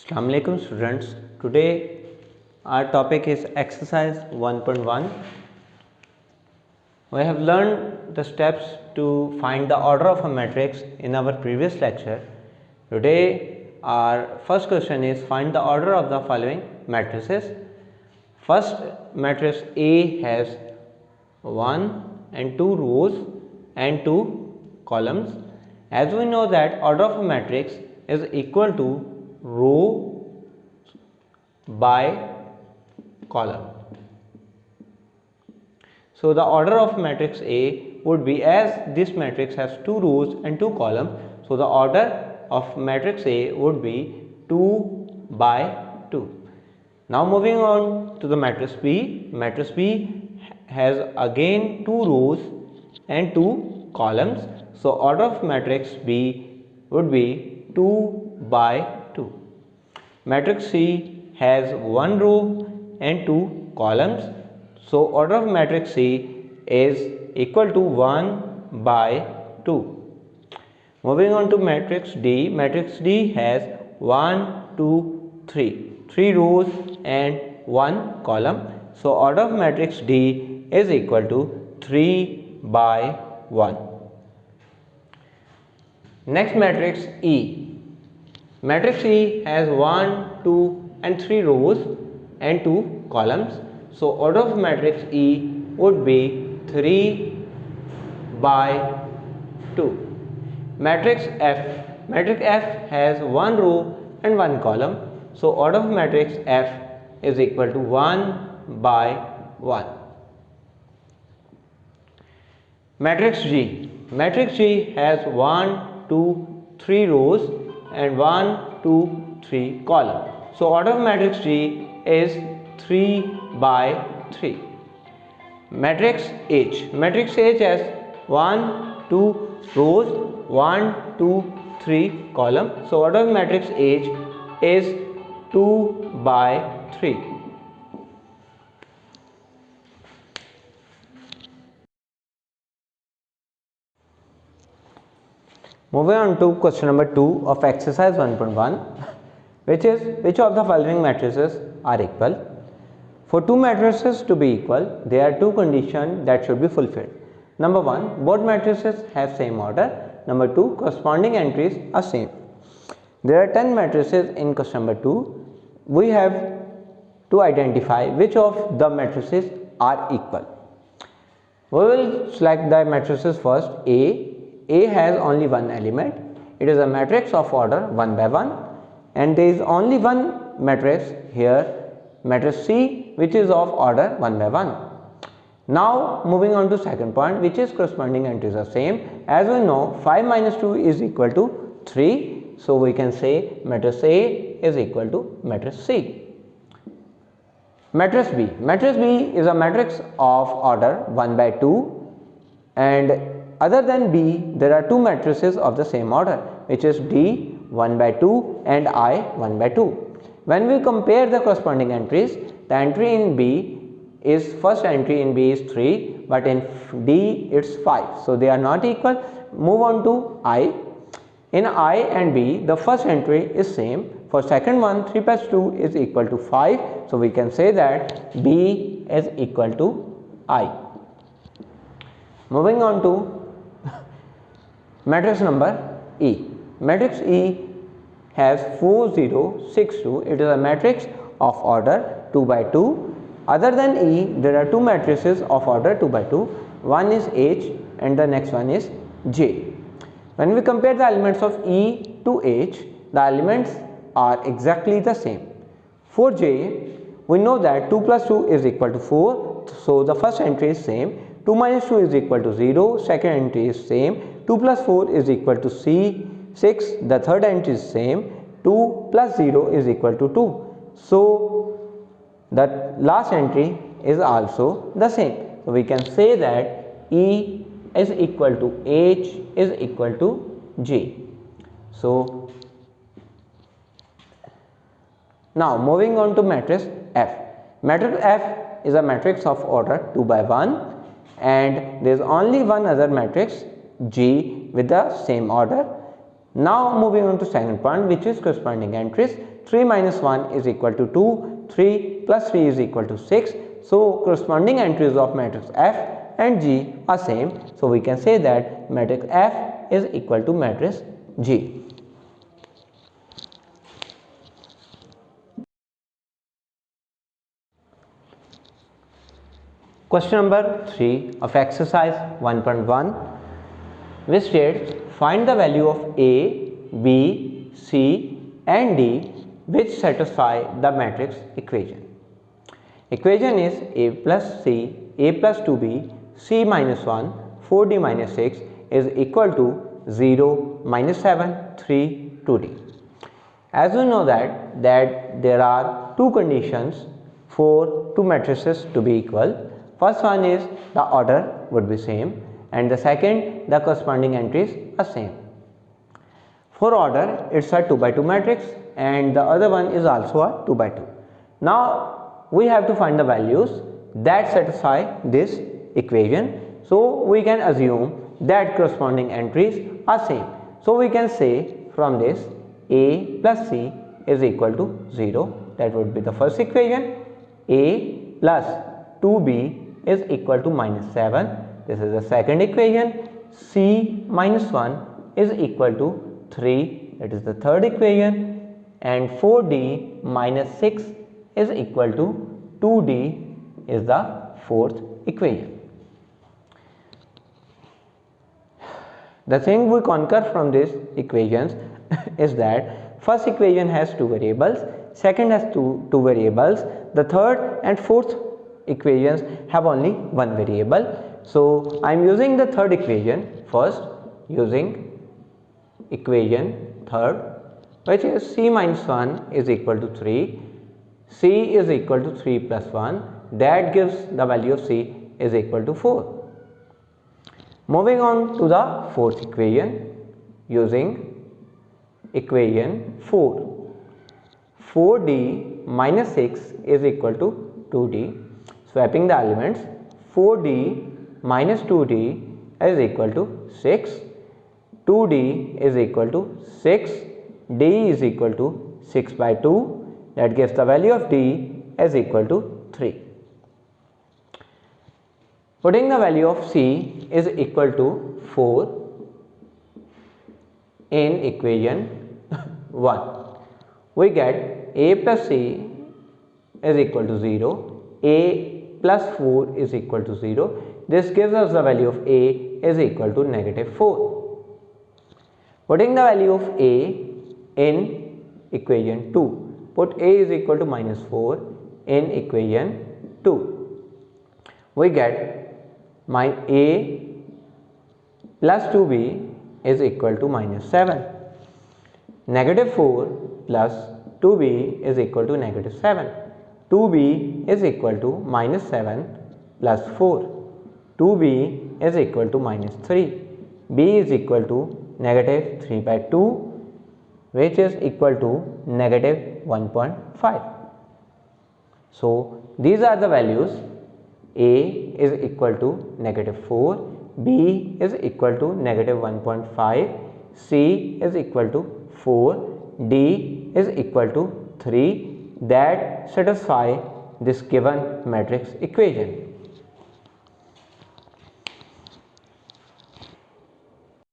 Assalamu alaikum students. Today our topic is exercise 1.1. We have learned the steps to find the order of a matrix in our previous lecture. Today our first question is find the order of the following matrices. First matrix A has 1 and 2 rows and 2 columns. As we know that order of a matrix is equal to row by column. So the order of matrix A would be, as this matrix has 2 rows and 2 columns, so the order of matrix A would be 2 by 2. Now moving on to the matrix B. Matrix B has again 2 rows and 2 columns. So order of matrix B would be 2 by 2. Matrix C has 1 row and 2 columns. So order of matrix C is equal to 1 by 2. Moving on to matrix D. Matrix D has 1, 2, 3. 3 rows and 1 column. So order of matrix D is equal to 3 by 1. Next matrix E. Matrix E has 1, 2 and 3 rows and 2 columns. So order of matrix E would be 3 by 2. Matrix F. Matrix F has 1 row and 1 column. So order of matrix F is equal to 1 by 1. Matrix G. Matrix G has 1, 2, 3 rows and 1, 2, 3 column. So order of matrix G is 3 by 3. Matrix H. Matrix H has 1, 2 rows, 1, 2, 3 column. So order of matrix H is 2 by 3. Moving on to question number 2 of exercise 1.1, which is which of the following matrices are equal. For two matrices to be equal, there are two conditions that should be fulfilled. Number 1, both matrices have same order. Number 2, corresponding entries are same. There are 10 matrices in question number 2. We have to identify which of the matrices are equal. We will select the matrices first. A. A has only one element. It is a matrix of order 1 by 1, and there is only one matrix here, matrix C, which is of order 1 by 1. Now moving on to second point, which is corresponding entries are same. As we know, 5 minus 2 is equal to 3. So we can say matrix A is equal to matrix C. Matrix B. Matrix B is a matrix of order 1 by 2, and other than B, there are two matrices of the same order, which is D 1 by 2 and I 1 by 2. When we compare the corresponding entries, the entry in B is, first entry in B is 3, but in D it's 5. So they are not equal. Move on to I. In I and B, the first entry is same. For second one, 3 plus 2 is equal to 5. So we can say that B is equal to I. Moving on to matrix number E. Matrix E has 4, 0, 6, 2. It is a matrix of order 2 by 2. Other than E, there are two matrices of order 2 by 2. One is H and the next one is J. When we compare the elements of E to H, the elements are exactly the same. For J, we know that 2 plus 2 is equal to 4. So the first entry is same. 2 minus 2 is equal to 0. Second entry is same. 2 plus 4 is equal to 6. The third entry is same. 2 plus 0 is equal to 2. So the last entry is also the same. So we can say that E is equal to H is equal to J. So now moving on to matrix F. Matrix F is a matrix of order 2 by 1, and there is only one other matrix G with the same order. Now moving on to second point, which is corresponding entries. 3 minus 1 is equal to 2, 3 plus 3 is equal to 6. So corresponding entries of matrix F and G are same. So we can say that matrix F is equal to matrix G. Question number 3 of exercise 1.1, which states find the value of A, B, C and D which satisfy the matrix equation. Equation is A plus C, A plus 2B, C minus 1, 4D minus 6 is equal to 0, minus 7, 3, 2D. As we know that there are two conditions for two matrices to be equal. First one is the order would be same, and the second the corresponding entries are same. For order it's a 2 by 2 matrix and the other one is also a 2 by 2. Now we have to find the values that satisfy this equation. So we can assume that corresponding entries are same. So we can say from this A plus C is equal to 0. That would be the first equation. A plus 2B is equal to minus 7. This is the second equation. C minus 1 is equal to 3. That is the third equation. And 4D minus 6 is equal to 2D is the fourth equation. The thing we conquer from these equations is that first equation has two variables, second has two variables, the third and fourth equations have only one variable. So I am using the third equation first, using equation third, which is C minus 1 is equal to 3, C is equal to 3 plus 1, that gives the value of C is equal to 4. Moving on to the fourth equation, using equation 4, 4D minus 6 is equal to 2D. Swapping the elements, 4D minus 2D is equal to 6, 2D is equal to 6, D is equal to 6 by 2, that gives the value of D is equal to 3. Putting the value of C is equal to 4 in equation 1, we get A plus C is equal to 0, A plus 4 is equal to 0. This gives us the value of A is equal to negative 4. Putting the value of A in equation 2, put A is equal to minus 4 in equation 2. We get my A plus 2B is equal to minus 7. Negative 4 plus 2B is equal to negative 7. 2B is equal to minus 7 plus 4. 2B is equal to minus 3. B is equal to negative 3 by 2, which is equal to negative 1.5. So these are the values. A is equal to negative 4, B is equal to negative 1.5, C is equal to 4, D is equal to 3, that satisfy this given matrix equation.